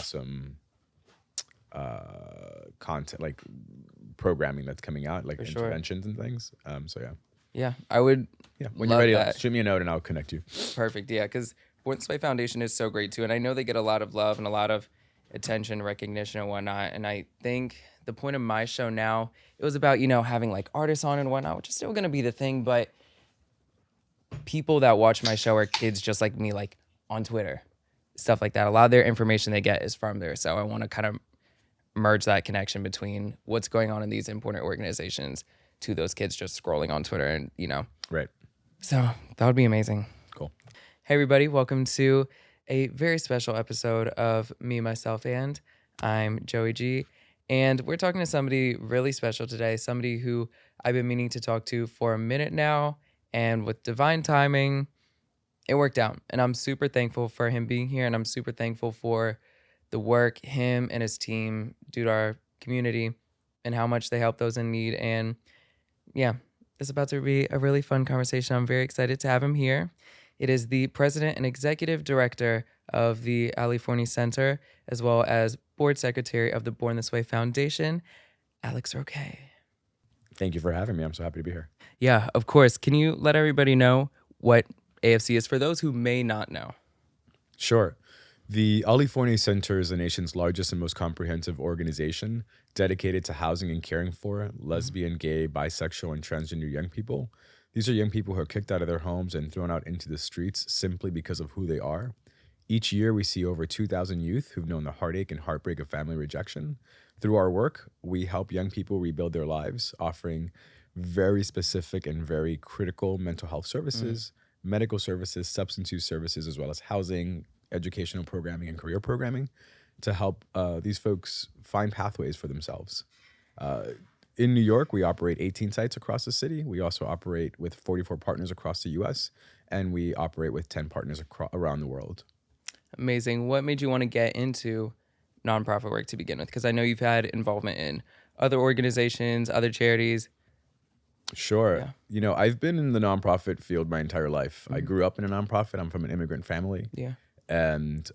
awesome content, like programming that's coming out, like For sure. interventions and things. So yeah. Yeah, I would Yeah, when you're love ready, that. shoot me a note and I'll connect you. Perfect. Yeah, because Born This Way Foundation is so great too, and I know they get a lot of love and a lot of attention, recognition, and whatnot. And I think the point of my show now, it was about having like artists on and whatnot, which is still gonna be the thing, but people that watch my show are kids just like me, like on Twitter, stuff like that. A lot of their information they get is from there, so I want to kind of merge that connection between what's going on in these important organizations to those kids just scrolling on Twitter and. Right. So that would be amazing. Cool. Hey, everybody. Welcome to a very special episode of Me, Myself, and I'm Joey G. And we're talking to somebody really special today, somebody who I've been meaning to talk to for a minute now. And with divine timing, it worked out. And I'm super thankful for him being here. And I'm super thankful for the work him and his team do to our community and how much they help those in need. And yeah, it's about to be a really fun conversation. I'm very excited to have him here. It is the president and executive director of the Ali Forney Center, as well as board secretary of the Born This Way Foundation, Alex Roque. Thank you for having me. I'm so happy to be here. Yeah, of course. Can you let everybody know what AFC is for those who may not know? Sure. The Ali Forney Center is the nation's largest and most comprehensive organization dedicated to housing and caring for lesbian, gay, bisexual, and transgender young people. These are young people who are kicked out of their homes and thrown out into the streets simply because of who they are. Each year, we see over 2,000 youth who've known the heartache and heartbreak of family rejection. Through our work, we help young people rebuild their lives, offering very specific and very critical mental health services, medical services, substance use services, as well as housing, educational programming, and career programming to help these folks find pathways for themselves. In New York, we operate 18 sites across the city. We also operate with 44 partners across the U.S., and we operate with 10 partners around the world. Amazing. What made you want to get into nonprofit work to begin with? Because I know you've had involvement in other organizations, other charities. Sure. Yeah. I've been in the nonprofit field my entire life. I grew up in a nonprofit. I'm from an immigrant family. Yeah. And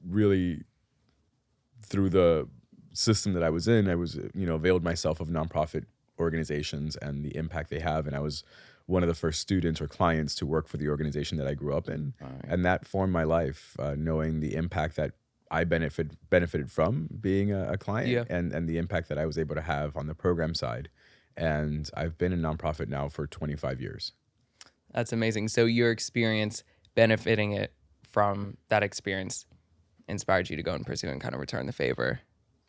really through the system that I was in, I was, availed myself of nonprofit organizations and the impact they have. And I was one of the first students or clients to work for the organization that I grew up in. All right. And that formed my life, knowing the impact that I benefited from being a client and the impact that I was able to have on the program side. And I've been in nonprofit now for 25 years. That's amazing. So your experience benefiting it from that experience inspired you to go and pursue and kind of return the favor.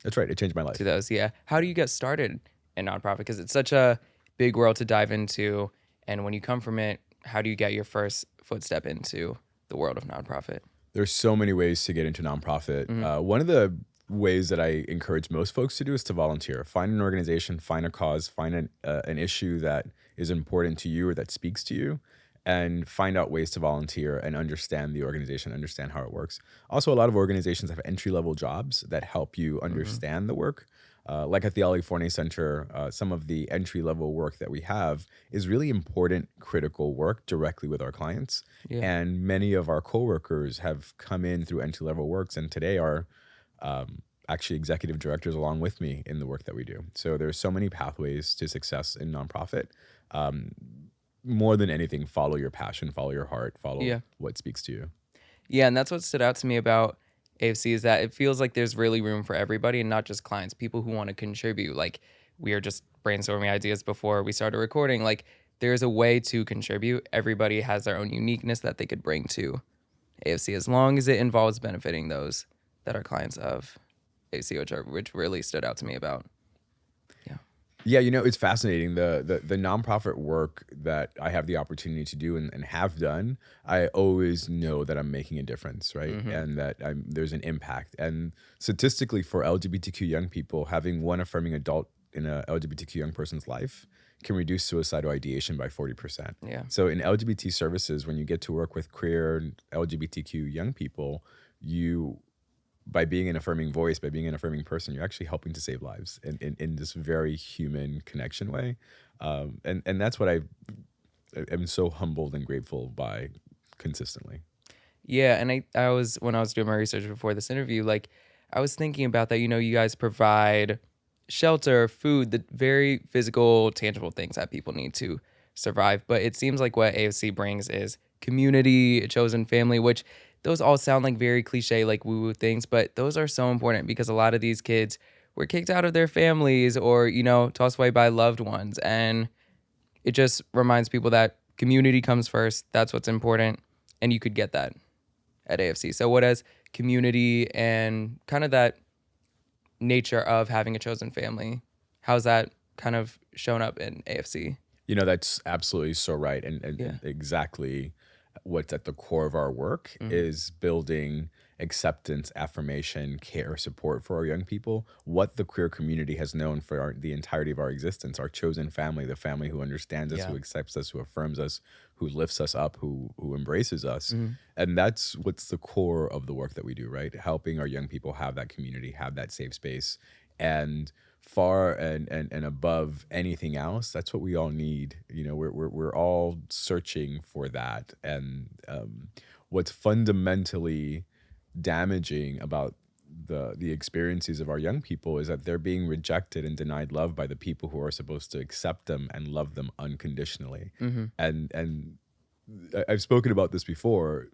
That's right. It changed my life. To those, yeah. How do you get started in nonprofit? Because it's such a big world to dive into. And when you come from it, how do you get your first footstep into the world of nonprofit? There's so many ways to get into nonprofit. One of the ways that I encourage most folks to do is to volunteer. Find an organization, find a cause, find an issue that is important to you or that speaks to you, and find out ways to volunteer and understand the organization, understand how it works. Also, a lot of organizations have entry-level jobs that help you understand the work. Like at the Ali Forney Center, some of the entry-level work that we have is really important, critical work directly with our clients. Yeah. And many of our coworkers have come in through entry-level works and today are actually executive directors along with me in the work that we do. So there's so many pathways to success in nonprofit. More than anything, follow your passion, follow your heart, follow what speaks to you. Yeah, and that's what stood out to me about AFC is that it feels like there's really room for everybody and not just clients, people who want to contribute. Like we are just brainstorming ideas before we started recording. Like there's a way to contribute. Everybody has their own uniqueness that they could bring to AFC as long as it involves benefiting those that are clients of AFC, which really stood out to me about. Yeah, it's fascinating. The nonprofit work that I have the opportunity to do and have done, I always know that I'm making a difference, right? And that there's an impact. And statistically for LGBTQ young people, having one affirming adult in a LGBTQ young person's life can reduce suicidal ideation by 40%. Yeah. So in LGBT services, when you get to work with queer LGBTQ young people, by being an affirming voice, by being an affirming person, you're actually helping to save lives in this very human connection way. And that's what I am so humbled and grateful by consistently. Yeah, and I was when I was doing my research before this interview, like I was thinking about that. You guys provide shelter, food, the very physical, tangible things that people need to survive. But it seems like what AFC brings is community, a chosen family, which those all sound like very cliche, like woo woo things, but those are so important because a lot of these kids were kicked out of their families or, tossed away by loved ones. And it just reminds people that community comes first. That's what's important. And you could get that at AFC. So what has community and kind of that nature of having a chosen family, how's that kind of shown up in AFC? That's absolutely so right. And Yeah. exactly what's at the core of our work Hmm. is building acceptance, affirmation, care, support for our young people. What the queer community has known for the entirety of our existence, our chosen family, the family who understands us, Yeah. who accepts us, who affirms us, who lifts us up, who embraces us. Hmm. And that's what's the core of the work that we do, right? Helping our young people have that community, have that safe space. And far and above anything else, that's what we all need. We're all searching for that. And what's fundamentally damaging about the experiences of our young people is that they're being rejected and denied love by the people who are supposed to accept them and love them unconditionally. Hmm. And I've spoken about this before.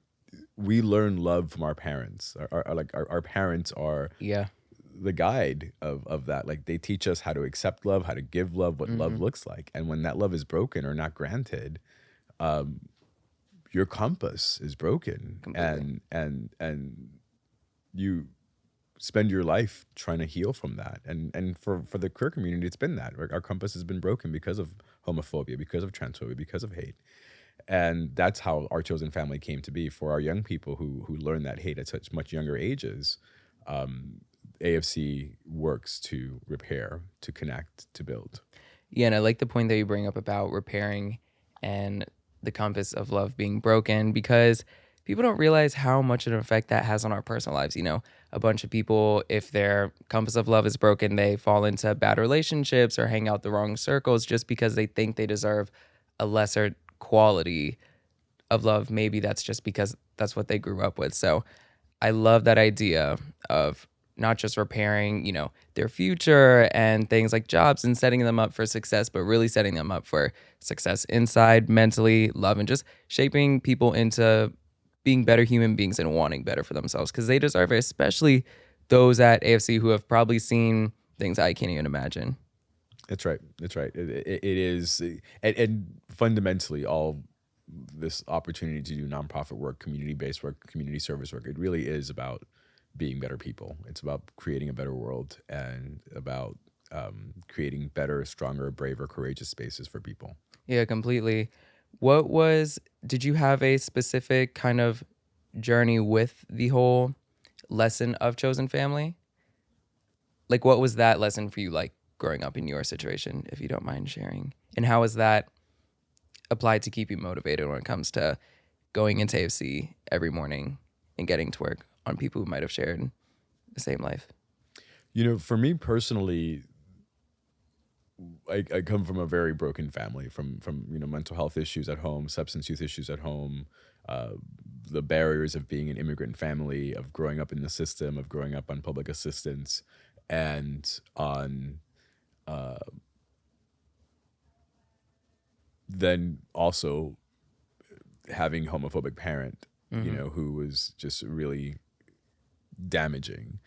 We learn love from our parents. Our parents are Yeah. the guide of that. Like, they teach us how to accept love, how to give love, what love Hmm. looks like. And when that love is broken or not granted, your compass is broken, Completely. and you spend your life trying to heal from that. And for the queer community, it's been that our compass has been broken because of homophobia, because of transphobia, because of hate. And that's how our chosen family came to be. For our young people who learn that hate at such much younger ages, AFC works to repair, to connect, to build. Yeah, and I like the point that you bring up about repairing and the compass of love being broken because people don't realize how much of an effect that has on our personal lives. A bunch of people, if their compass of love is broken, they fall into bad relationships or hang out the wrong circles just because they think they deserve a lesser quality of love. Maybe that's just because that's what they grew up with. So I love that idea of not just repairing, their future and things like jobs and setting them up for success, but really setting them up for success inside, mentally, love, and just shaping people into being better human beings and wanting better for themselves because they deserve it, especially those at AFC who have probably seen things I can't even imagine. That's right. That's right. It is, and fundamentally, all this opportunity to do nonprofit work, community-based work, community service work, it really is about being better people. It's about creating a better world and about creating better, stronger, braver, courageous spaces for people. Yeah, completely. Did you have a specific kind of journey with the whole lesson of chosen family? Like, what was that lesson for you like growing up in your situation, if you don't mind sharing? And how is that applied to keep you motivated when it comes to going into AFC every morning and getting to work on people who might have shared the same life? For me personally, I come from a very broken family, from mental health issues at home, substance use issues at home, uh, the barriers of being an immigrant family, of growing up in the system, of growing up on public assistance, and on then also having homophobic parent, Hmm. who was just really damaging.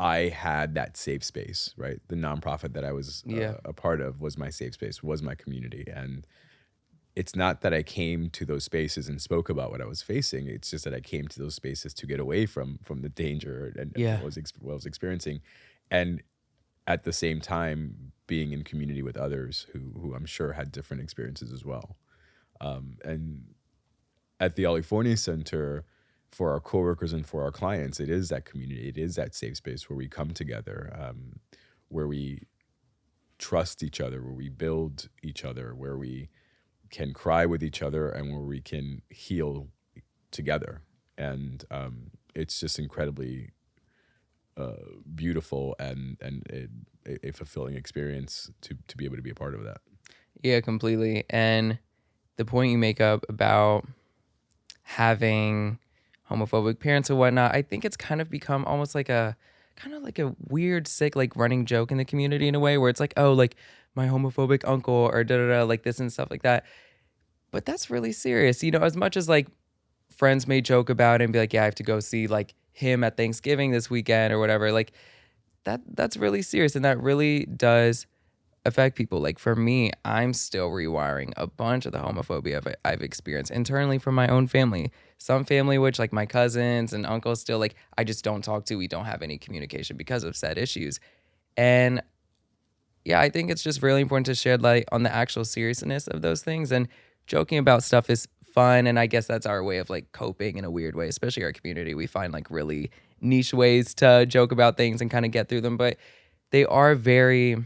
I had that safe space, right? The nonprofit that I was Yeah. a part of was my safe space, was my community. And it's not that I came to those spaces and spoke about what I was facing. It's just that I came to those spaces to get away from the danger and Yeah. what I was experiencing. And at the same time, being in community with others who I'm sure had different experiences as well. And at the Ali Forney Center, for our coworkers and for our clients, it is that community. It is that safe space where we come together, where we trust each other, where we build each other, where we can cry with each other, and where we can heal together. And it's just incredibly beautiful and a fulfilling experience to be able to be a part of that. Yeah, completely. And the point you make up about having homophobic parents or whatnot, I think it's kind of become almost like a weird, sick, like running joke in the community in a way where it's like, oh, like my homophobic uncle or da da da, like this and stuff like that. But that's really serious. As much as like friends may joke about it and be like, yeah, I have to go see like him at Thanksgiving this weekend or whatever, like that's really serious. And that really does affect people. Like for me, I'm still rewiring a bunch of the homophobia I've experienced internally from my own family. Some family, which like my cousins and uncles still like, I just don't talk to. We don't have any communication because of said issues. And yeah, I think it's just really important to shed light on the actual seriousness of those things. And joking about stuff is fun. And I guess that's our way of like coping in a weird way, especially our community. We find like really niche ways to joke about things and kind of get through them. But they are very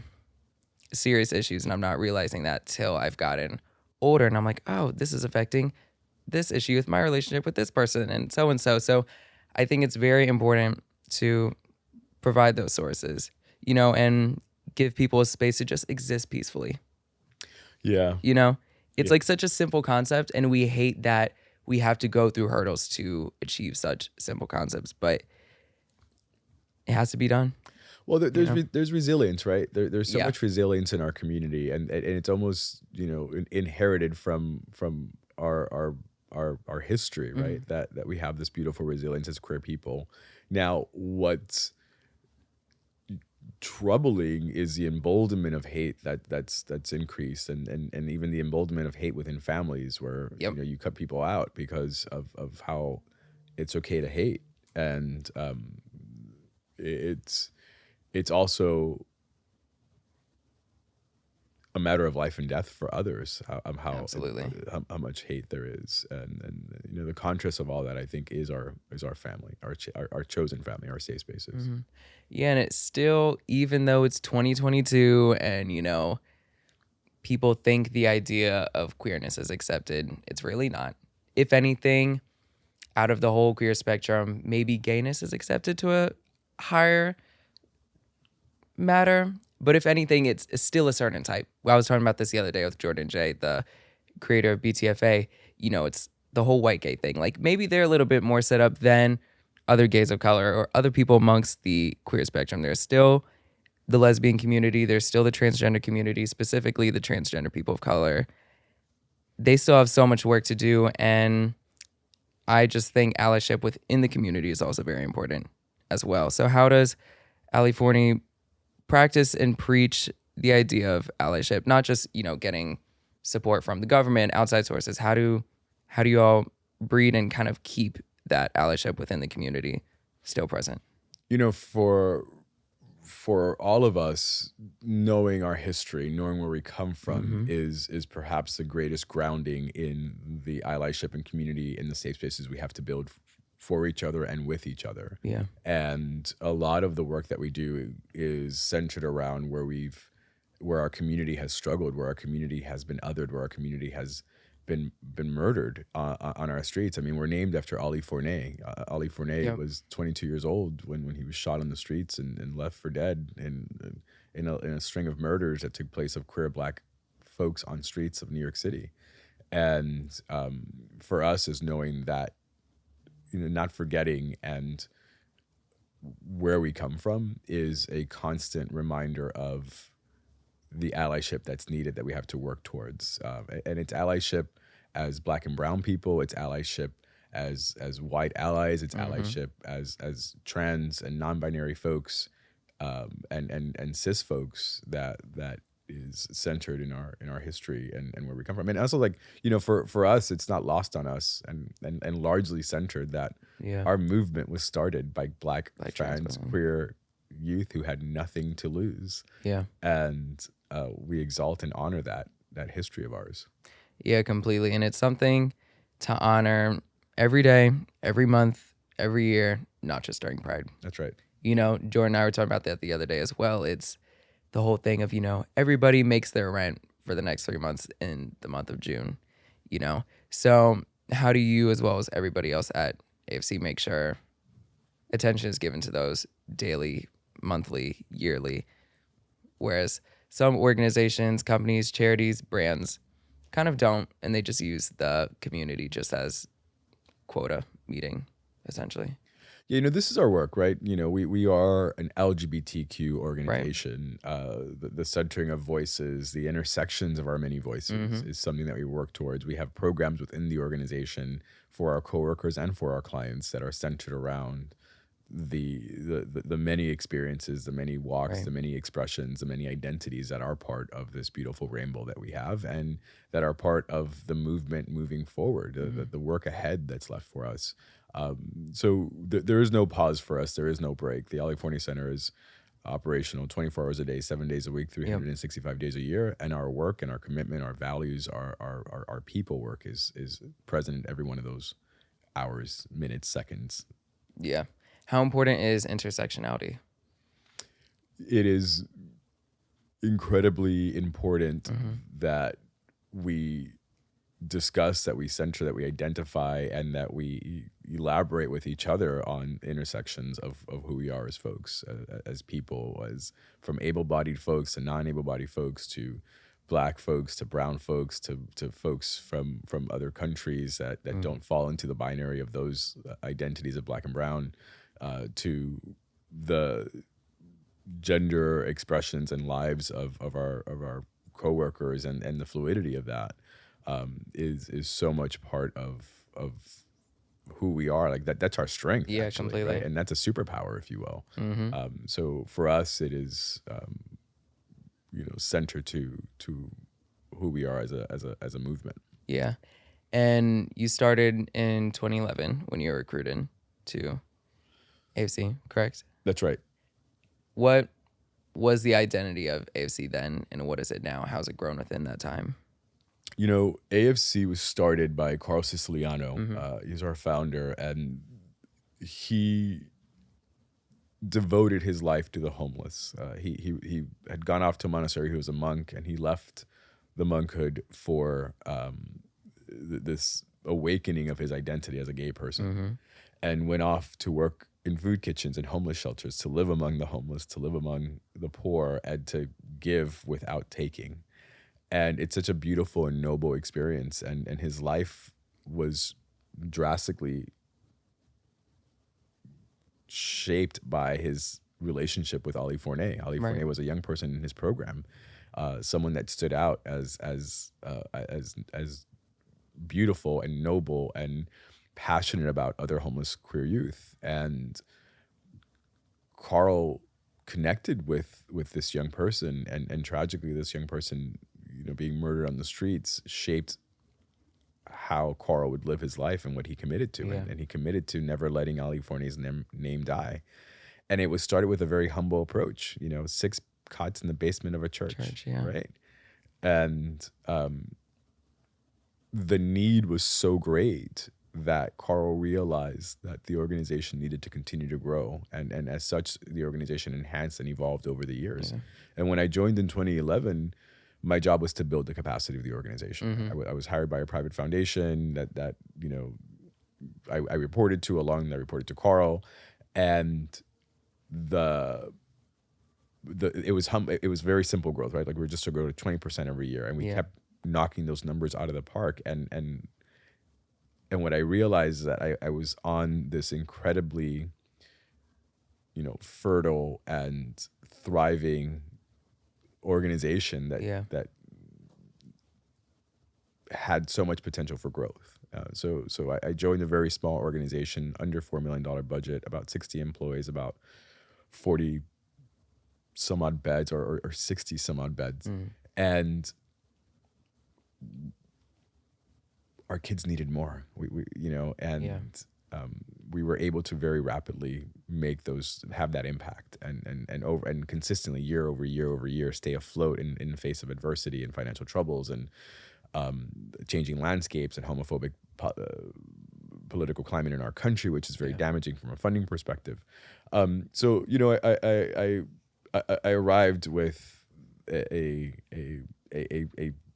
serious issues. And I'm not realizing that till I've gotten older. And I'm like, oh, this is affecting this issue with my relationship with this person and so and so. So I think it's very important to provide those sources, and give people a space to just exist peacefully. Yeah. It's like such a simple concept, and we hate that we have to go through hurdles to achieve such simple concepts, but it has to be done. Well, there's resilience, right? There's so Yeah. much resilience in our community, and it's almost inherited from our history, right? That we have this beautiful resilience as queer people. Now, what's troubling is the emboldenment of hate that's increased, and even the emboldenment of hate within families, where Yep. you cut people out because of how it's okay to hate, and it's also a matter of life and death for others, Absolutely. how much hate there is, and the contrast of all that, I think, is our family, our chosen family, our safe spaces. Yeah, and it's still, even though it's 2022 and, people think the idea of queerness is accepted, it's really not. If anything, out of the whole queer spectrum, maybe gayness is accepted to a higher matter. But if anything, it's still a certain type. Well, I was talking about this the other day with Jordan J, the creator of BTFA. It's the whole white gay thing. Like maybe they're a little bit more set up than other gays of color or other people amongst the queer spectrum. There's still the lesbian community. There's still the transgender community, specifically the transgender people of color. They still have so much work to do. And I just think allyship within the community is also very important as well. So how does Ali Forney practice and preach the idea of allyship, not just, getting support from the government, outside sources? How do you all breed and kind of keep that allyship within the community still present? For all of us, knowing our history, knowing where we come from, is perhaps the greatest grounding in the allyship and community in the safe spaces we have to build for each other and with each other. Yeah. And a lot of the work that we do is centered around where our community has struggled, where our community has been othered, where our community has been murdered on our streets. I mean, we're named after Ali Forney. Ali Forney was 22 years old when he was shot on the streets and left for dead in a string of murders that took place of queer Black folks on streets of New York City. And for us, is knowing that, not forgetting and where we come from is a constant reminder of the allyship that's needed, that we have to work towards. And it's allyship as Black and brown people, it's allyship as white allies, it's allyship as trans and non-binary folks, and cis folks that is centered in our history and where we come from. And also, like, for us, it's not lost on us and largely centered that our movement was started by Black trans queer youth who had nothing to lose. Yeah. And we exalt and honor that history of ours. Yeah, completely. And it's something to honor every day, every month, every year, not just during Pride. That's right. Jordan and I were talking about that the other day as well. It's the whole thing of, everybody makes their rent for the next 3 months in the month of June, So how do you, as well as everybody else at AFC, make sure attention is given to those daily, monthly, yearly? Whereas some organizations, companies, charities, brands kind of don't, and they just use the community just as quota meeting, essentially. Yeah, this is our work, right? We are an LGBTQ Right. organization. The centering of voices, the intersections of our many voices Mm-hmm. is something that we work towards. We have programs within the organization for our coworkers and for our clients that are centered around the many experiences, the many walks, Right. the many expressions, the many identities that are part of this beautiful rainbow that we have, and that are part of the movement moving forward, Mm-hmm. the work ahead that's left for us. So there is no pause for us. There is no break. The Ali Forney Center is operational 24 hours a day, 7 days a week, Yep. 365 days a year. And our work and our commitment, our values, our people work is present in every one of those hours, minutes, seconds. Yeah. How important is intersectionality? It is incredibly important Mm-hmm. that we discuss, that we center, that we identify, and that we elaborate with each other on intersections of who we are as folks, as people, as from able-bodied folks to non-able-bodied folks to Black folks to brown folks to folks from other countries that Mm-hmm. don't fall into the binary of those identities of Black and brown, to the gender expressions and lives of our coworkers, and the fluidity of that is so much part of who we are. Like that's our strength, Yeah, actually, right? completely. And that's a superpower, if you will. Mm-hmm. So for us, it is center to who we are as a movement. Yeah. And you started in 2011 when you were recruited to AFC, correct? That's right. What was the identity of AFC then, and what is it now? How's it grown within that time? AFC was started by Carl Siciliano. Mm-hmm. He's our founder, and he devoted his life to the homeless. He had gone off to a monastery. He was a monk, and he left the monkhood for this awakening of his identity as a gay person, Mm-hmm. and went off to work in food kitchens and homeless shelters, to live among the homeless, to live among the poor, and to give without taking. And it's such a beautiful and noble experience. And his life was drastically shaped by his relationship with Ali Forney. Ali Right. Forney was a young person in his program, someone that stood out as beautiful and noble and passionate about other homeless queer youth. And Carl connected with this young person, and tragically this young person, being murdered on the streets, shaped how Carl would live his life and what he committed to. Yeah. And he committed to never letting Ali Forney's name die. And it was started with a very humble approach, 6 cots in the basement of a church, Yeah. right? And the need was so great that Carl realized that the organization needed to continue to grow. And as such, the organization enhanced and evolved over the years. Yeah. And when I joined in 2011, my job was to build the capacity of the organization. Mm-hmm. I was hired by a private foundation that I reported to, along that I reported to Carl. And it was very simple growth, right? Like we were just to grow to 20% every year, and we Yeah. kept knocking those numbers out of the park. And what I realized is that I was on this incredibly, fertile and thriving organization Yeah. that had so much potential for growth. So I joined a very small organization, under $4 million budget, about 60 employees, about 40 some odd beds, or 60 some odd beds. Mm. And our kids needed more. We were able to very rapidly have that impact, and consistently, year over year over year, stay afloat in the face of adversity and financial troubles, and changing landscapes and homophobic political climate in our country, which is very damaging from a funding perspective. So I arrived with a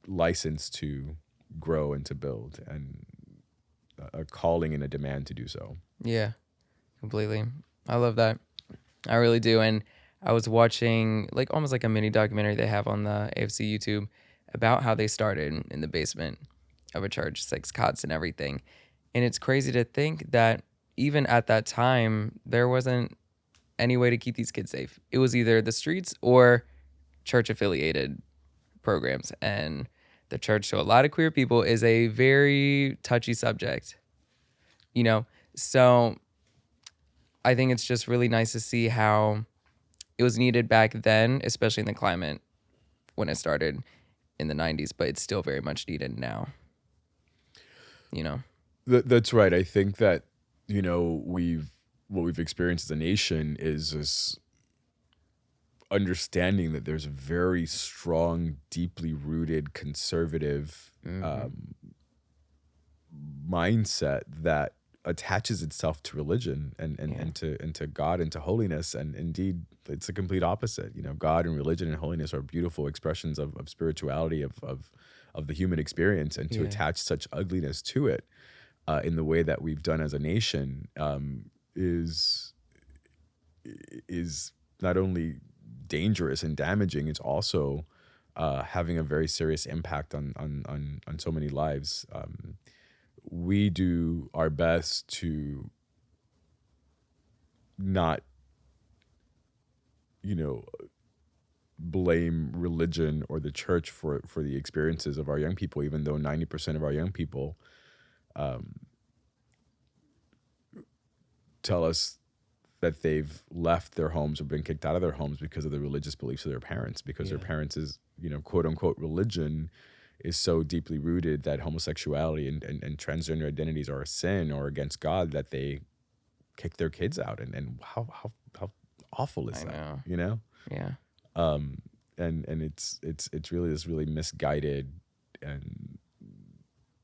license to grow and to build, and a calling and a demand to do so. Yeah, completely. I love that. I really do. And I was watching almost like a mini documentary they have on the AFC YouTube about how they started in the basement of a church, 6 cots and everything. And it's crazy to think that even at that time, there wasn't any way to keep these kids safe. It was either the streets or church affiliated programs. And the church to a lot of queer people is a very touchy subject, you know? So I think it's just really nice to see how it was needed back then, especially in the climate when it started in the 90s, but it's still very much needed now, you know? That's right. I think that, what we've experienced as a nation is this understanding that there's a very strong, deeply rooted conservative mindset that attaches itself to religion and to God and to holiness. And indeed, it's the complete opposite. God and religion and holiness are beautiful expressions of spirituality, of the human experience. And to attach such ugliness to it in the way that we've done as a nation is not only dangerous and damaging, it's also having a very serious impact on so many lives. We do our best to not, blame religion or the church for the experiences of our young people, even though 90% of our young people tell us that they've left their homes or been kicked out of their homes because of the religious beliefs of their parents, because their parents' quote unquote religion is so deeply rooted that homosexuality and transgender identities are a sin or against God that they kick their kids out. And how awful is that? Yeah. And it's really this really misguided and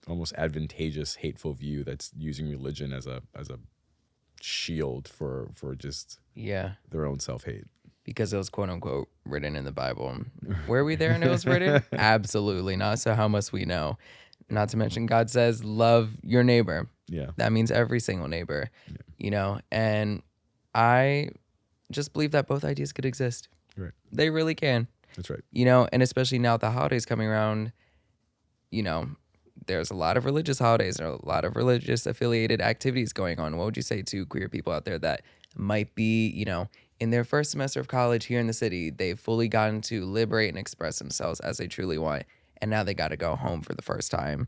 almost advantageous hateful view that's using religion as a shield for just their own self-hate. Because it was quote unquote written in the Bible. Were we there and it was written? Absolutely not. So how must we know? Not to mention God says, love your neighbor. Yeah. That means every single neighbor, and I just believe that both ideas could exist. Right. They really can. That's right. And especially now with the holidays coming around, there's a lot of religious holidays or a lot of religious affiliated activities going on. What would you say to queer people out there that might be, in their first semester of college here in the city, they've fully gotten to liberate and express themselves as they truly want. And now they got to go home for the first time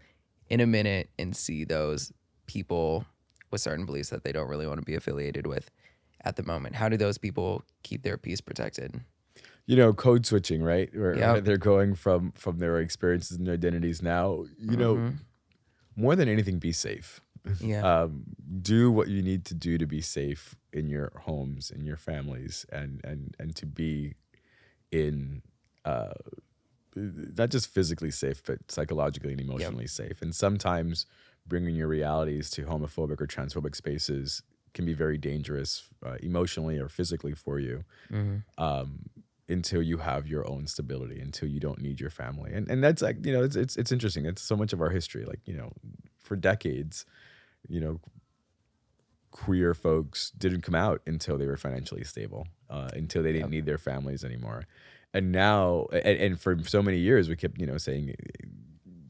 in a minute and see those people with certain beliefs that they don't really want to be affiliated with at the moment. How do those people keep their peace protected? Code switching, right? Where they're going from their experiences and their identities now, more than anything, be safe. Yeah. Do what you need to do to be safe in your homes, in your families, and to be in not just physically safe, but psychologically and emotionally safe. And sometimes bringing your realities to homophobic or transphobic spaces can be very dangerous emotionally or physically for you. Until you have your own stability, until you don't need your family. And that's like, it's interesting. It's so much of our history. Like, for decades, queer folks didn't come out until they were financially stable, until they didn't need their families anymore. And now, and for so many years, we kept, saying,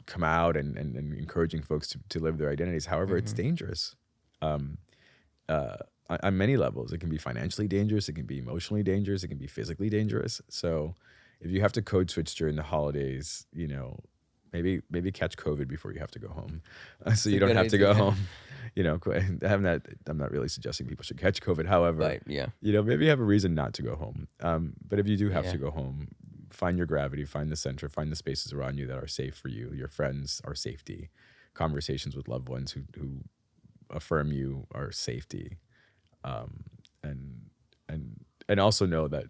come out and encouraging folks to live their identities. However, it's dangerous. On many levels. It can be financially dangerous, it can be emotionally dangerous, it can be physically dangerous. So if you have to code switch during the holidays, maybe catch COVID before you have to go home. So you don't have to go home. I'm not really suggesting people should catch COVID. However, maybe have a reason not to go home. But if you do have to go home, find your gravity, find the center, find the spaces around you that are safe for you, your friends, our safety, conversations with loved ones who affirm you are safety. And also know that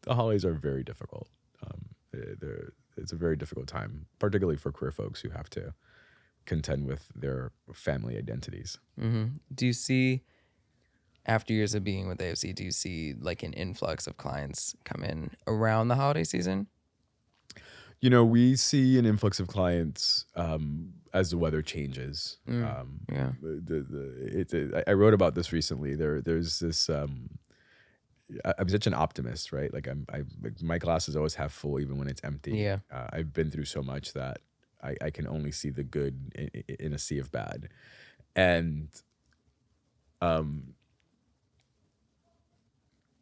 the holidays are very difficult. It's a very difficult time, particularly for queer folks who have to contend with their family identities. Do you see, after years of being with AFC, do you see like an influx of clients come in around the holiday season? We see an influx of clients as the weather changes. I wrote about this recently. There's this. I'm such an optimist, right? Like my glasses always half full, even when it's empty. Yeah. I've been through so much that I can only see the good in a sea of bad. And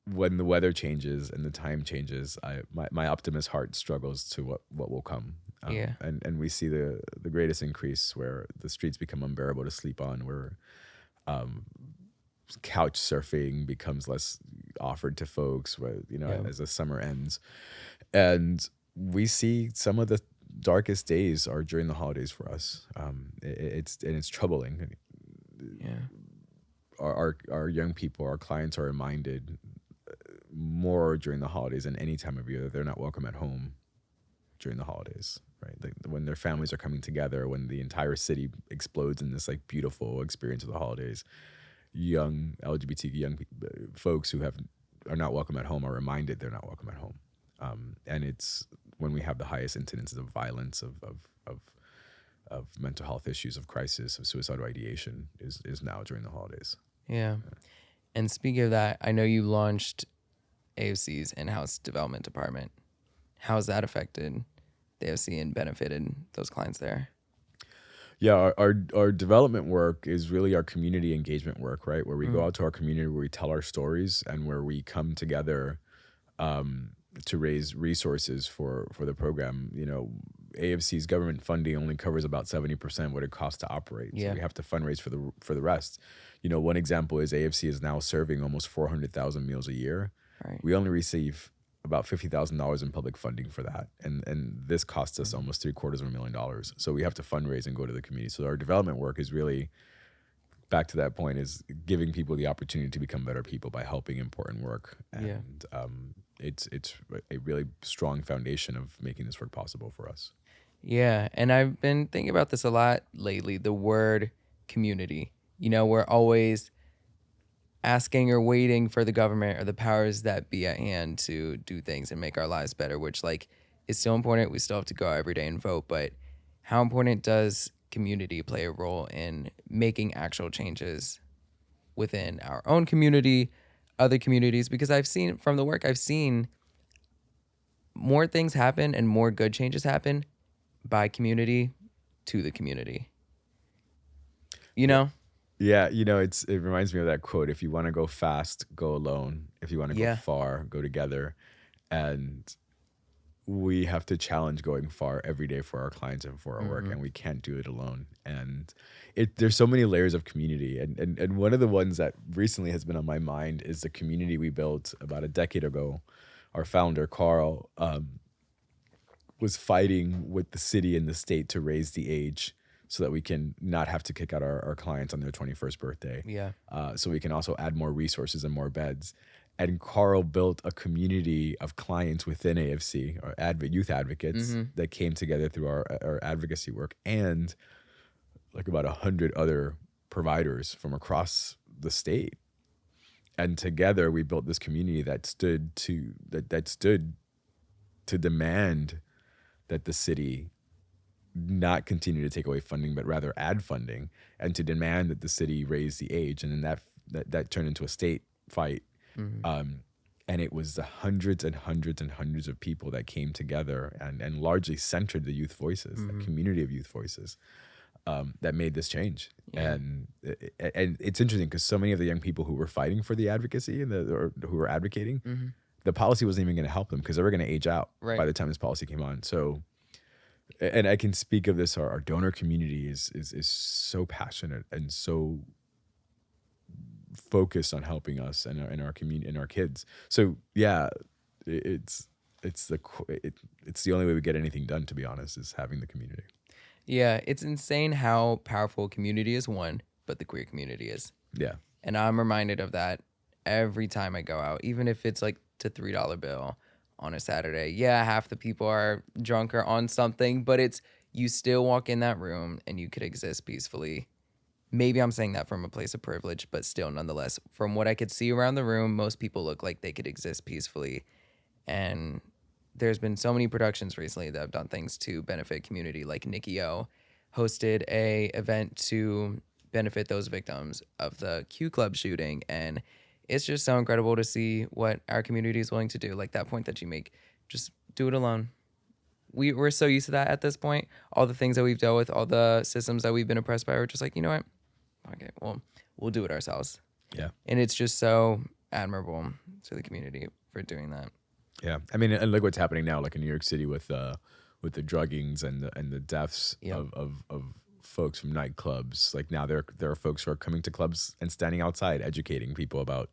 when the weather changes and the time changes, my optimist heart struggles to what will come. Yeah. And we see the greatest increase where the streets become unbearable to sleep on, where couch surfing becomes less offered to folks, where Yeah. as the summer ends, and we see some of the darkest days are during the holidays for us. It's troubling. Yeah. Our young people, our clients are reminded more during the holidays than any time of year that they're not welcome at home during the holidays, right? Like when their families are coming together, when the entire city explodes in this like beautiful experience of the holidays, young LGBT folks who are not welcome at home are reminded they're not welcome at home. And it's when we have the highest incidences of violence, of mental health issues, of crisis, of suicidal ideation is now during the holidays. Yeah. And speaking of that, I know you launched AFC's in-house development department. How has that affected the AFC and benefited those clients there? Yeah, our development work is really our community engagement work, right? Where we go out to our community, where we tell our stories, and where we come together to raise resources for the program. AFC's government funding only covers about 70% what it costs to operate. Yeah. So we have to fundraise for the rest. One example is AFC is now serving almost 400,000 meals a year. Right. We only receive about $50,000 in public funding for that, and this costs us almost $750,000. So we have to fundraise and go to the community. So our development work is really, back to that point, is giving people the opportunity to become better people by helping important work. And it's a really strong foundation of making this work possible for us. Yeah, and I've been thinking about this a lot lately, the word community. We're always asking or waiting for the government or the powers that be at hand to do things and make our lives better, which is still important. We still have to go out every day and vote, but how important does community play a role in making actual changes within our own community, other communities? Because I've seen from the work, I've seen more things happen and more good changes happen by community to the community. Yeah, it reminds me of that quote: if you want to go fast, go alone. If you want to go far, go together. And we have to challenge going far every day for our clients and for our work, and we can't do it alone. And there's so many layers of community. And one of the ones that recently has been on my mind is the community we built about a decade ago. Our founder, Carl, was fighting with the city and the state to raise the age so that we can not have to kick out our clients on their 21st birthday. Yeah. So we can also add more resources and more beds. And Carl built a community of clients within AFC, or youth advocates, that came together through our advocacy work, and like about 100 other providers from across the state. And together we built this community that stood to demand that the city not continue to take away funding, but rather add funding, and to demand that the city raise the age. And then that turned into a state fight. And it was the hundreds and hundreds and hundreds of people that came together and largely centered the youth voices, the community of youth voices, that made this change. Yeah. And it's interesting because so many of the young people who were fighting for the advocacy or who were advocating, the policy wasn't even going to help them because they were going to age out by the time this policy came on. So, and I can speak of this, our donor community is so passionate and so focused on helping us and our community and our kids. So yeah, it's the only way we get anything done, to be honest, is having the community. Yeah, it's insane how powerful community is, one, but the queer community is. Yeah. And I'm reminded of that every time I go out, even if it's like to $3 bill on a Saturday. Yeah, half the people are drunk or on something, but you still walk in that room and you could exist peacefully. Maybe I'm saying that from a place of privilege, but still, nonetheless, from what I could see around the room, most people look like they could exist peacefully. And there's been so many productions recently that have done things to benefit community, like Nikki O hosted a event to benefit those victims of the Q Club shooting. And it's just so incredible to see what our community is willing to do. Like that point that you make, just do it alone. We're so used to that at this point. All the things that we've dealt with, all the systems that we've been oppressed by, we're just like, you know what? okay, well, we'll do it ourselves. Yeah. And it's just so admirable to the community for doing that. Yeah. I mean, and look what's happening now, like in New York City with the druggings and the deaths Yep. of folks from nightclubs. Like now there are folks who are coming to clubs and standing outside educating people about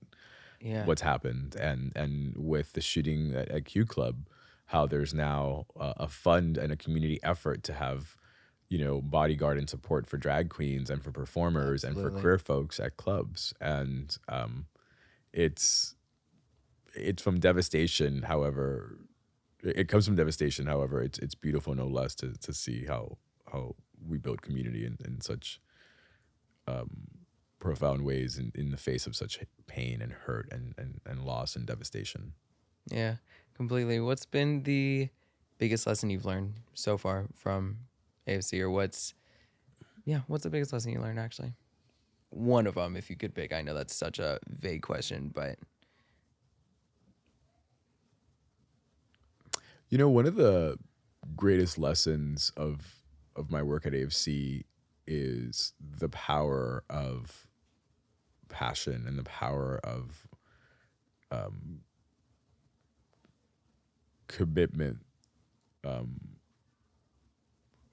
Yeah. what's happened, and with the shooting at Q Club, how there's now a fund and a community effort to have, bodyguard and support for drag queens and for performers and for Absolutely. queer folks at clubs. And it's from devastation. However, it comes from devastation. However, it's beautiful no less to see how we build community in such profound ways in the face of such pain and hurt and loss and devastation. Yeah, completely. What's been the biggest lesson you've learned so far from AFC, or what's the biggest lesson you learned actually? One of them, if you could pick. I know that's such a vague question, but One of the greatest lessons of my work at AFC is the power of passion and the power of commitment,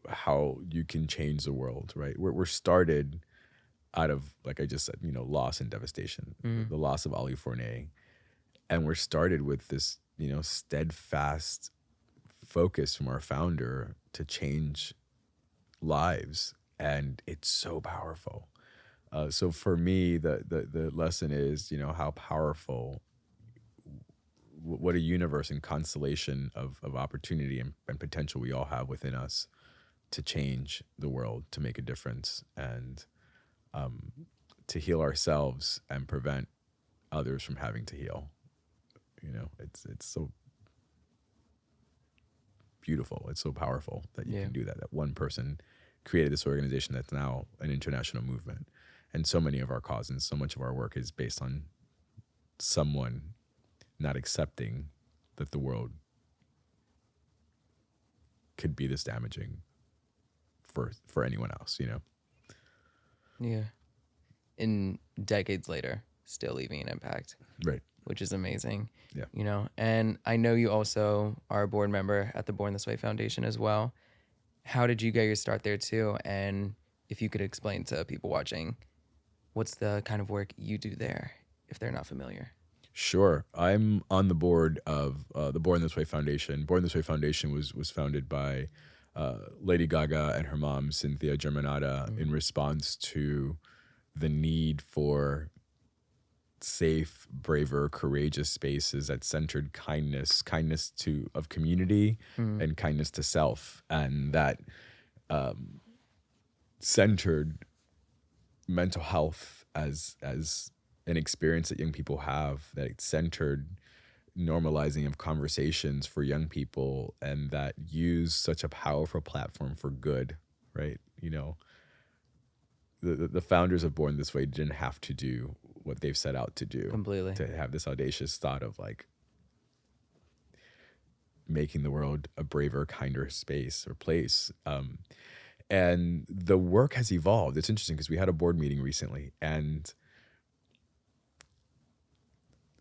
how you can change the world, right? We're started out of, like I just said, loss and devastation, the loss of Ali Forney. And we're started with this, steadfast focus from our founder to change lives. And it's so powerful. So for me, the lesson is, how powerful, what a universe and constellation of opportunity and potential we all have within us to change the world, to make a difference, and to heal ourselves and prevent others from having to heal. It's so beautiful. It's so powerful that you can do that. That one person created this organization that's now an international movement. And so many of our causes and so much of our work is based on someone not accepting that the world could be this damaging for anyone else, yeah, in decades later, still leaving an impact. Right. Which is amazing. Yeah. And I know you also are a board member at the Born This Way Foundation as well. How did you get your start there too? And if you could explain to people watching, what's the kind of work you do there, if they're not familiar? Sure. I'm on the board of the Born This Way Foundation. Born This Way Foundation was founded by Lady Gaga and her mom, Cynthia Germanata, in response to the need for safe, braver, courageous spaces that centered kindness of community and kindness to self, and that centered mental health as an experience that young people have, that centered normalizing of conversations for young people, and that use such a powerful platform for good, right? The founders of Born This Way didn't have to do what they've set out to do. Completely. To have this audacious thought of like making the world a braver, kinder space or place. And the work has evolved. It's interesting because we had a board meeting recently, and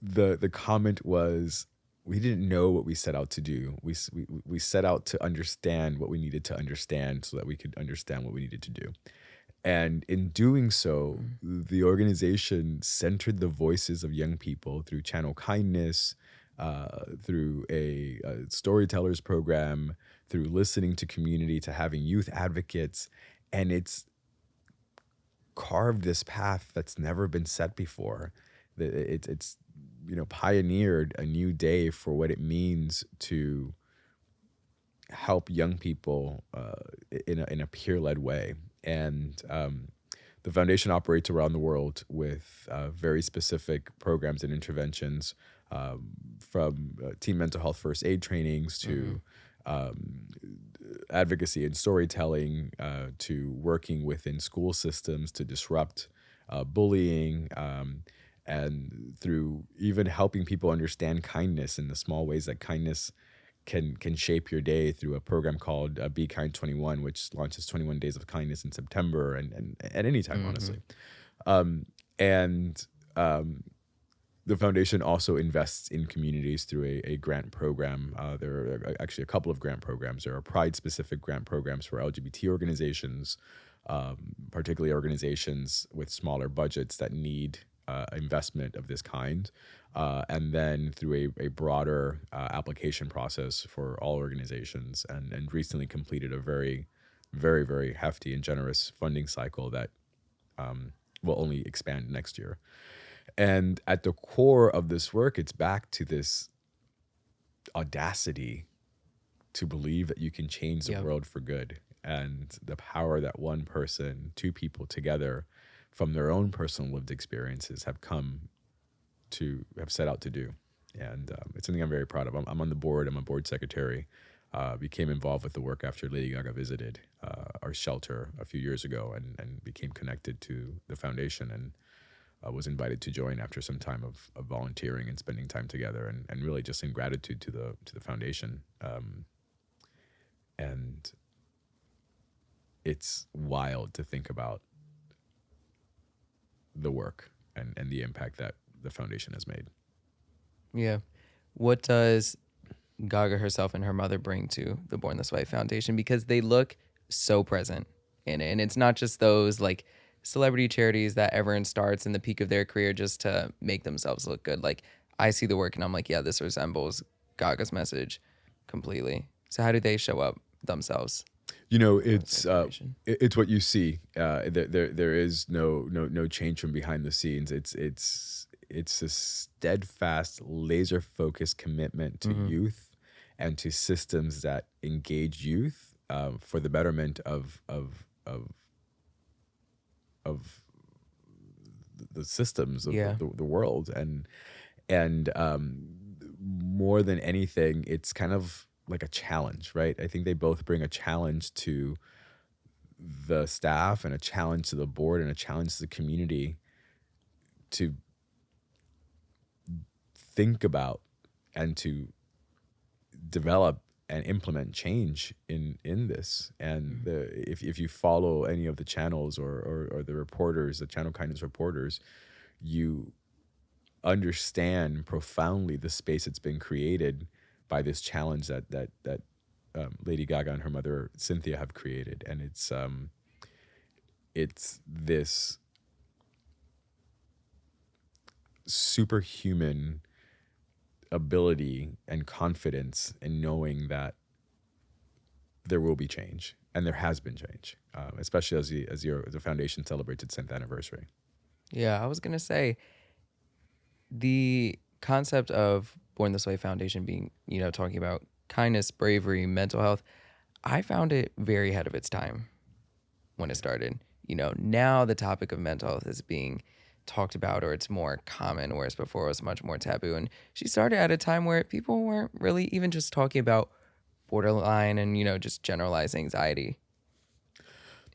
the comment was, we didn't know what we set out to do. We set out to understand what we needed to understand so that we could understand what we needed to do. And in doing so, the organization centered the voices of young people through Channel Kindness, through a storytellers program, through listening to community, to having youth advocates. And it's carved this path that's never been set before. It's pioneered a new day for what it means to help young people in a peer-led way. And the foundation operates around the world with very specific programs and interventions, from teen mental health first aid trainings to advocacy and storytelling, to working within school systems to disrupt bullying, and through even helping people understand kindness in the small ways that kindness can shape your day through a program called Be Kind 21, which launches 21 Days of Kindness in September and at any time, Mm-hmm. honestly. And the foundation also invests in communities through a grant program. There are actually a couple of grant programs. There are pride-specific grant programs for LGBT organizations, particularly organizations with smaller budgets that need investment of this kind. And then through a broader application process for all organizations, and recently completed a very, very, very hefty and generous funding cycle that will only expand next year. And at the core of this work, it's back to this audacity to believe that you can change the Yep. world for good, and the power that one person, two people together from their own personal lived experiences have set out to do. And it's something I'm very proud of. I'm on the board. I'm a board secretary. Became involved with the work after Lady Gaga visited our shelter a few years ago, and became connected to the foundation, and was invited to join after some time of volunteering and spending time together, and really just in gratitude to the foundation. And it's wild to think about the work and the impact that the foundation has made. Yeah. What does Gaga herself and her mother bring to the Born This Way Foundation? Because they look so present in it. And it's not just those like celebrity charities that everyone starts in the peak of their career just to make themselves look good. Like I see the work and I'm like, yeah, this resembles Gaga's message completely. So how do they show up themselves? It's what you see. There is no change from behind the scenes. It's a steadfast, laser focused commitment to Mm-hmm. youth and to systems that engage youth for the betterment of the systems of Yeah. the world. And more than anything, it's kind of like a challenge, right? I think they both bring a challenge to the staff and a challenge to the board and a challenge to the community to think about and to develop and implement change in this. And if you follow any of the channels or the reporters, the Channel Kindness reporters, you understand profoundly the space that's been created by this challenge that Lady Gaga and her mother Cynthia have created. And it's this superhuman ability and confidence in knowing that there will be change, and there has been change, especially as the foundation celebrates its 10th anniversary. Yeah, I was gonna say the concept of Born This Way Foundation being, talking about kindness, bravery, mental health, I found it very ahead of its time when it started. Now the topic of mental health is being talked about, or it's more common, whereas before it was much more taboo. And she started at a time where people weren't really even just talking about borderline and, just generalized anxiety.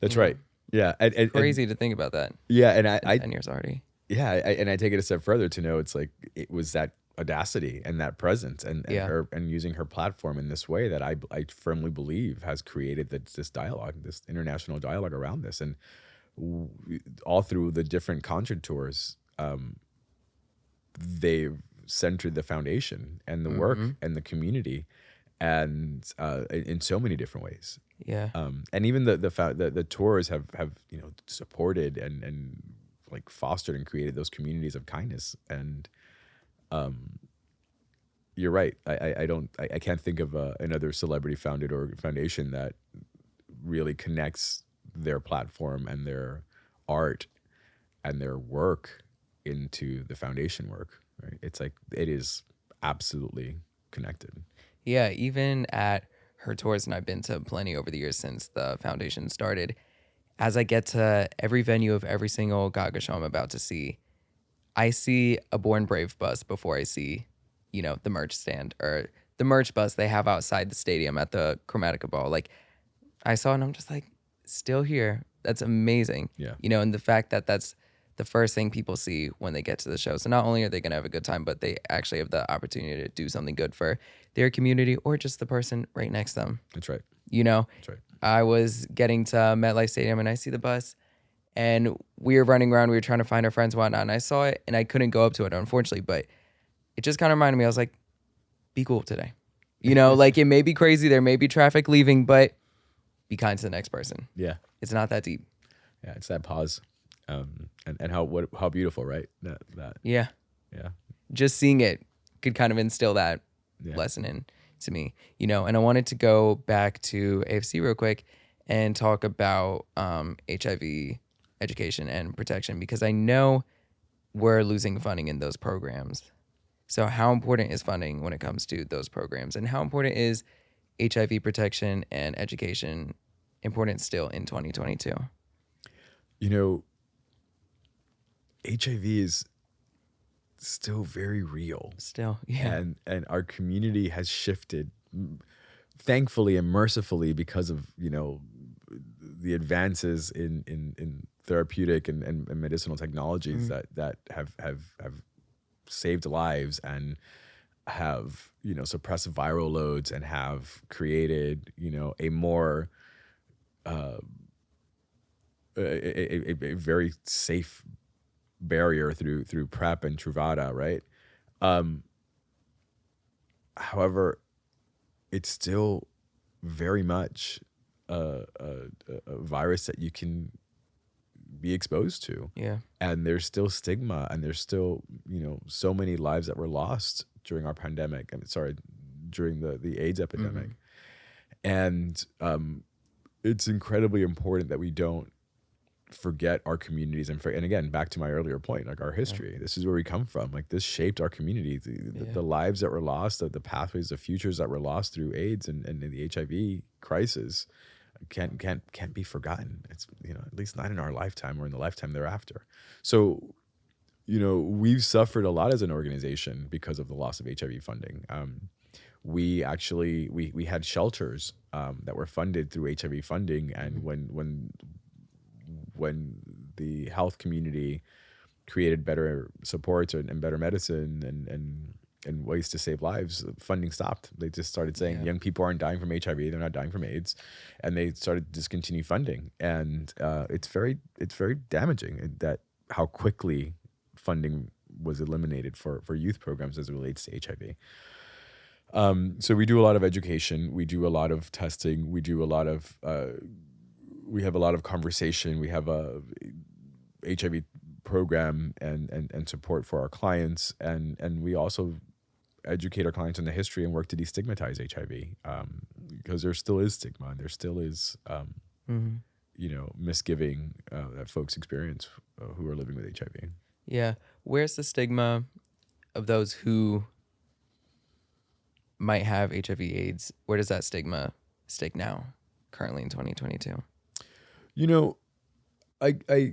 That's right. Yeah, and Crazy to think about that. yeah, and In 10 years already. yeah, and I take it a step further to know it's like it was that audacity and that presence and Yeah. her and using her platform in this way that I firmly believe has created this dialogue, this international dialogue around this, and all through the different concert tours, they've centered the foundation and the work and the community, and in so many different ways. Yeah. And even the tours have supported and like fostered and created those communities of kindness. And you're right. I can't think of another celebrity founded or foundation that really connects their platform and their art and their work into the foundation work. Right? It's like it is absolutely connected. Yeah, even at her tours, and I've been to plenty over the years since the foundation started, as I get to every venue of every single Gaga show I'm about to see, I see a Born Brave bus before I see, the merch stand or the merch bus they have outside the stadium at the Chromatica Ball. Like, I saw it and I'm just like, still here. That's amazing. Yeah. And the fact that that's the first thing people see when they get to the show. So not only are they going to have a good time, but they actually have the opportunity to do something good for their community or just the person right next to them. That's right. You know, That's right. I was getting to MetLife Stadium and I see the bus and we were running around. We were trying to find our friends and whatnot. And I saw it and I couldn't go up to it, unfortunately, but it just kind of reminded me. I was like, be cool today. You know, like it may be crazy. There may be traffic leaving, but be kind to the next person. Yeah. It's not that deep. Yeah. It's that pause. And how beautiful, right? That Yeah. yeah. Just seeing it could kind of instill that lesson into me, you know. And I wanted to go back to AFC real quick and talk about HIV education and protection, because I know we're losing funding in those programs. So how important is funding when it comes to those programs, and how important is HIV protection and education important still in 2022? You know, HIV is still very real. Still, yeah. And our community has shifted, thankfully and mercifully, because of, you know, the advances in therapeutic and medicinal technologies that have saved lives and have, you know, suppressed viral loads and have created, you know, a more a very safe barrier through PrEP and Truvada, right? However, it's still very much a virus that you can be exposed to. Yeah. And there's still stigma, and there's still, you know, so many lives that were lost during our pandemic. During the AIDS epidemic. And it's incredibly important that we don't forget our communities and again, back to my earlier point, like our history. This is where we come from. Like this shaped our community. The lives that were lost, the pathways, the futures that were lost through AIDS and the HIV crisis can't be forgotten. It's, you know, at least not in our lifetime or in the lifetime thereafter. So, you know, we've suffered a lot as an organization because of the loss of HIV funding. We actually we had shelters that were funded through HIV funding, and when the health community created better supports and better medicine and ways to save lives, funding stopped. They just started saying young people aren't dying from HIV, they're not dying from AIDS, and they started to discontinue funding. And it's very damaging that how quickly funding was eliminated for youth programs as it relates to HIV. So we do a lot of education, we do a lot of testing, we do a lot of we have a lot of conversation. We have a HIV program and support for our clients, and we also educate our clients on the history and work to destigmatize HIV, because there still is stigma and there still is you know, misgiving that folks experience who are living with HIV. Yeah. Where's the stigma of those who might have HIV/AIDS? Where does that stigma stick now, currently in 2022? You know, I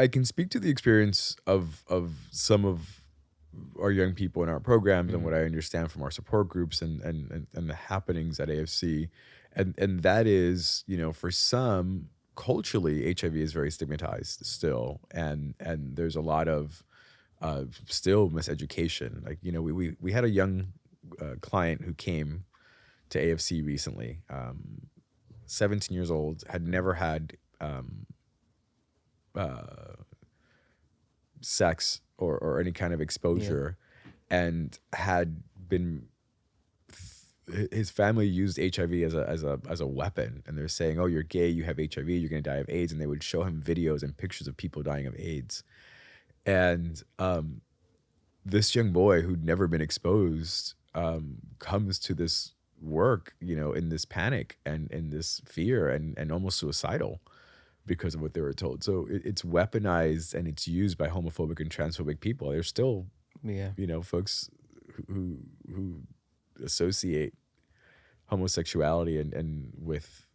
can speak to the experience of some of our young people in our programs and what I understand from our support groups and the happenings at AFC, and that is, you know, for some, culturally HIV is very stigmatized still, and there's a lot of still miseducation. Like, you know, we had a young client who came to AFC recently, 17 years old, had never had sex or any kind of exposure, and had been, his family used HIV as a weapon, and they're saying, oh, you're gay, you have HIV, you're gonna die of AIDS, and they would show him videos and pictures of people dying of AIDS. And this young boy who'd never been exposed comes to this work, you know, in this panic and in this fear and almost suicidal because of what they were told. So it's weaponized and it's used by homophobic and transphobic people. There's still, you know, folks who associate homosexuality and with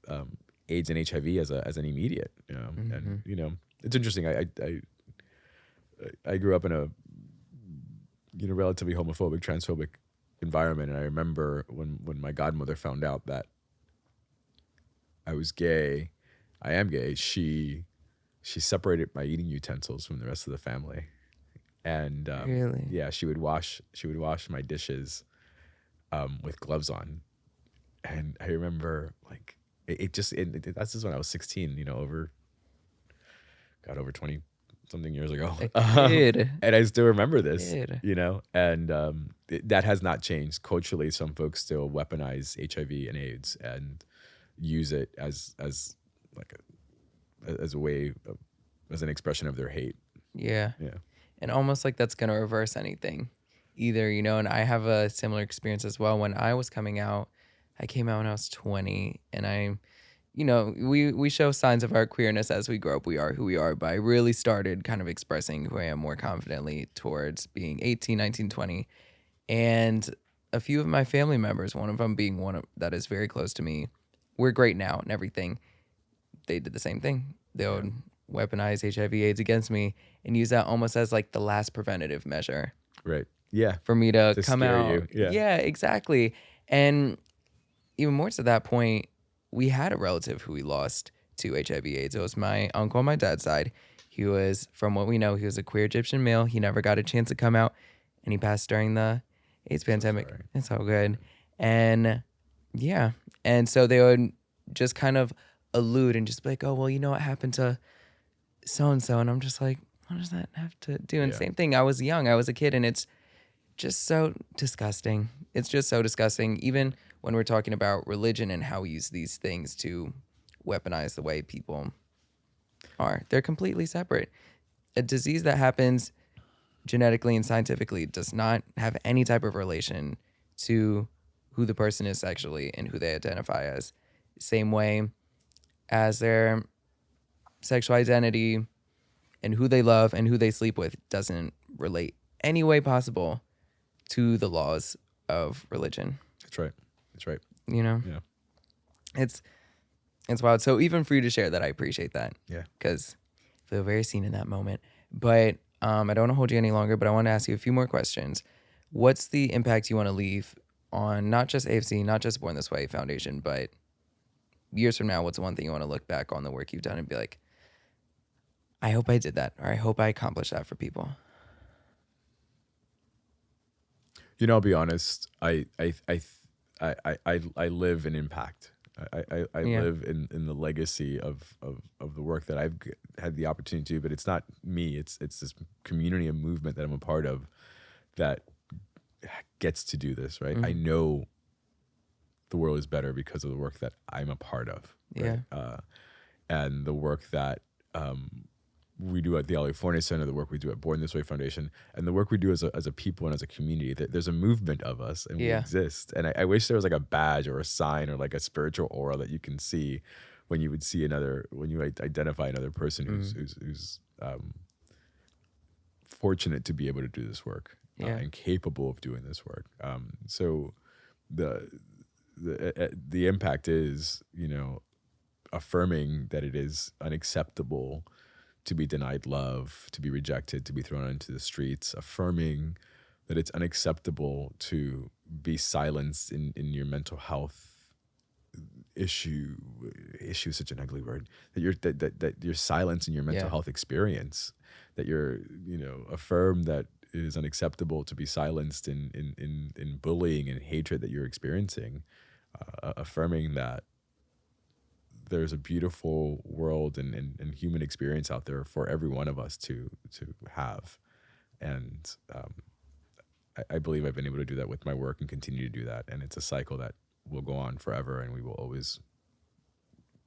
AIDS and HIV as an immediate, you know, and, you know, it's interesting. I grew up in a, you know, relatively homophobic, transphobic environment, and I remember when my godmother found out that I was gay, I am gay, she she separated my eating utensils from the rest of the family. And Really? yeah, she would wash my dishes with gloves on. And I remember like that's just when I was 16, over 20 something years ago. A kid. And I still remember this, Kid. and that has not changed. Culturally, some folks still weaponize HIV and AIDS and use it as like as a way of, as an expression of their hate. Yeah. Yeah. And almost like that's going to reverse anything either, and I have a similar experience as well. When I was coming out, I came out when I was 20, and we show signs of our queerness as we grow up. We are who we are, but I really started kind of expressing who I am more confidently towards being 18, 19, 20. And a few of my family members, one of them being that is very close to me, we're great now and everything. They did the same thing. They would weaponize HIV/AIDS against me and use that almost as like the last preventative measure. Right. Yeah. For me to come scare out. you. Yeah. Exactly. And even more to that point, we had a relative who we lost to HIV/AIDS. It was my uncle on my dad's side. He was, from what we know, he was a queer Egyptian male. He never got a chance to come out, and he passed during the AIDS pandemic. Sorry. It's all good. And yeah. And so they would just kind of allude and just be like, oh, well, what happened to so-and-so? And I'm just like, what does that have to do? And same thing, I was young, I was a kid, and it's just so disgusting. It's just so disgusting. Even when we're talking about religion and how we use these things to weaponize the way people are, they're completely separate. A disease that happens genetically and scientifically does not have any type of relation to who the person is sexually and who they identify as. Same way as their sexual identity and who they love and who they sleep with doesn't relate any way possible to the laws of religion. That's right. Yeah. It's wild. So even for you to share that, I appreciate that. Yeah. Because I feel very seen in that moment. But I don't want to hold you any longer, but I want to ask you a few more questions. What's the impact you want to leave on not just AFC, not just Born This Way Foundation, but years from now, what's the one thing you want to look back on the work you've done and be like, I hope I did that, or I hope I accomplished that for people? I'll be honest. I live in impact. I live in the legacy of the work that I've had the opportunity to do, but it's not me. It's this community and movement that I'm a part of that gets to do this, right? Mm-hmm. I know the world is better because of the work that I'm a part of. Right? Yeah. And the work that we do at the Ali Forney Center, the work we do at Born This Way Foundation, and the work we do as a people and as a community. There's a movement of us, and we exist. And I wish there was like a badge or a sign or like a spiritual aura that you can see when you identify another person who's fortunate to be able to do this work and capable of doing this work. So the impact is, affirming that it is unacceptable to be denied love, to be rejected, to be thrown into the streets, affirming that it's unacceptable to be silenced in your mental health issue is such an ugly word, that you're silenced in your mental health experience, that you're, affirm that it is unacceptable to be silenced in bullying and hatred that you're experiencing, affirming that there's a beautiful world and human experience out there for every one of us to have. And I believe I've been able to do that with my work and continue to do that. And it's a cycle that will go on forever, and we will always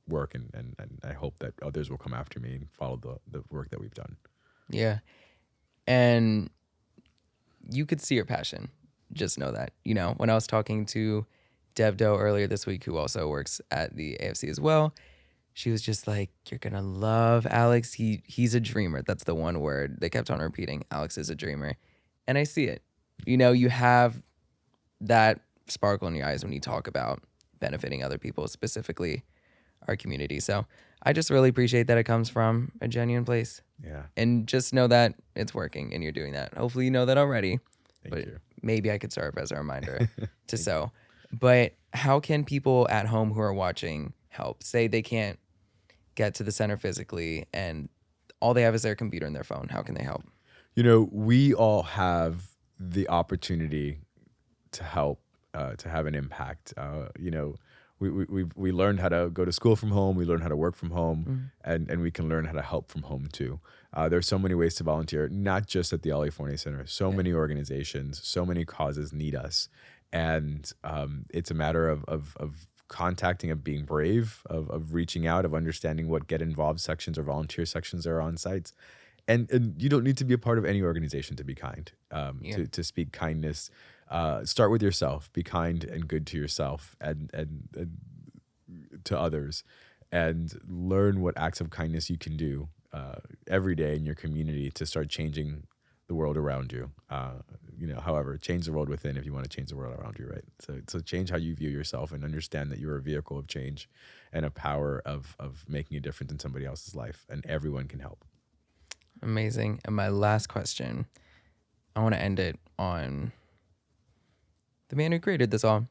work. And I hope that others will come after me and follow the work that we've done. Yeah. And you could see your passion. Just know that. When I was talking to Dev Doe earlier this week, who also works at the AFC as well, she was just like, you're going to love Alex. He's a dreamer. That's the one word they kept on repeating. Alex is a dreamer. And I see it. You have that sparkle in your eyes when you talk about benefiting other people, specifically our community. So I just really appreciate that it comes from a genuine place. Yeah. And just know that it's working and you're doing that. Hopefully you know that already. Thank you. Maybe I could serve as a reminder to sow. But how can people at home who are watching help? Say they can't get to the center physically and all they have is their computer and their phone. How can they help? We all have the opportunity to help, to have an impact. We learned how to go to school from home. We learned how to work from home, and we can learn how to help from home too. There's so many ways to volunteer, not just at the Ali Forney Center. So many organizations, so many causes need us, and it's a matter of contacting, of being brave, of reaching out, of understanding what get involved sections or volunteer sections are on sites. And you don't need to be a part of any organization to be kind. To speak kindness, start with yourself. Be kind and good to yourself and to others, and learn what acts of kindness you can do every day in your community to start changing the world around you. However, change the world within if you want to change the world around you, right? So change how you view yourself and understand that you're a vehicle of change and a power of making a difference in somebody else's life, and everyone can help. Amazing. And my last question, I want to end it on the man who created this all.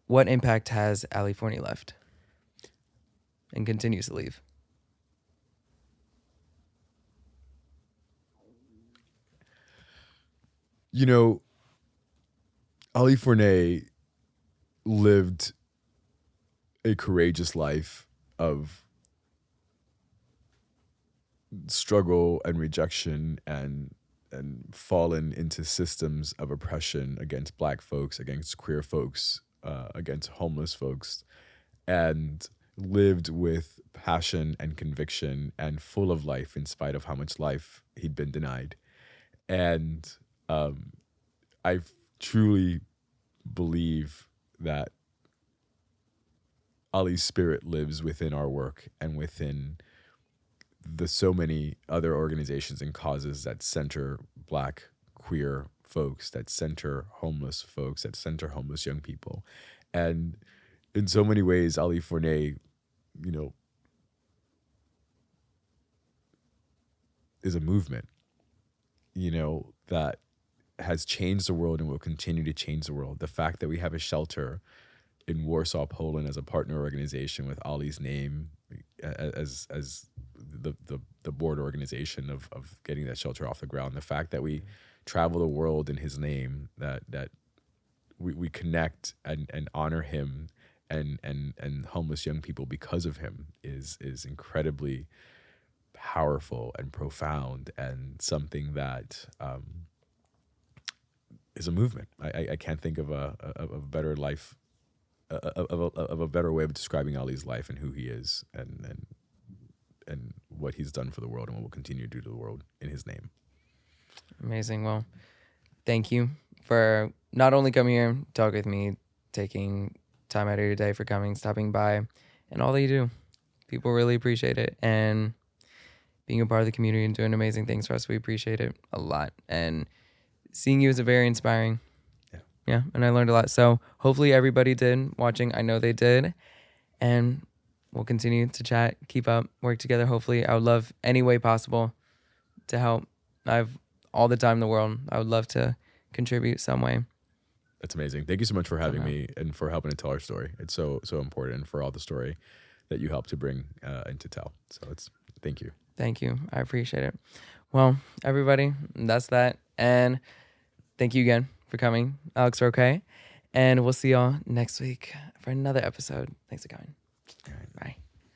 What impact has Ali Forney left and continues to leave? Ali Forney lived a courageous life of struggle and rejection and fallen into systems of oppression against Black folks, against queer folks, against homeless folks, and lived with passion and conviction and full of life in spite of how much life he'd been denied. And I truly believe that Ali's spirit lives within our work and within the so many other organizations and causes that center Black queer folks, that center homeless folks, that center homeless young people. And in so many ways, Ali Forney, is a movement, that has changed the world and will continue to change the world. The fact that we have a shelter in Warsaw, Poland, as a partner organization with Ali's name as the board organization of getting that shelter off the ground. The fact that we travel the world in his name, that we connect and honor him and homeless young people because of him is incredibly powerful and profound, and something that is a movement. I can't think of a better life, of a better way of describing Ali's life and who he is, and what he's done for the world and what will continue to do to the world in his name. Amazing. Well, thank you for not only coming here, talk with me, taking time out of your day for coming, stopping by, and all that you do. People really appreciate it, and being a part of the community and doing amazing things for us. We appreciate it a lot, and seeing you is very inspiring. Yeah, and I learned a lot. So hopefully everybody did watching. I know they did, and we'll continue to chat, keep up, work together. Hopefully, I would love any way possible to help. I've all the time in the world. I would love to contribute some way. That's amazing. Thank you so much for having me and for helping to tell our story. It's so important for all the story that you help to bring and to tell. So thank you. Thank you. I appreciate it. Well, everybody, that's that. And thank you again for coming, Alex Roque. And we'll see y'all next week for another episode. Thanks for coming.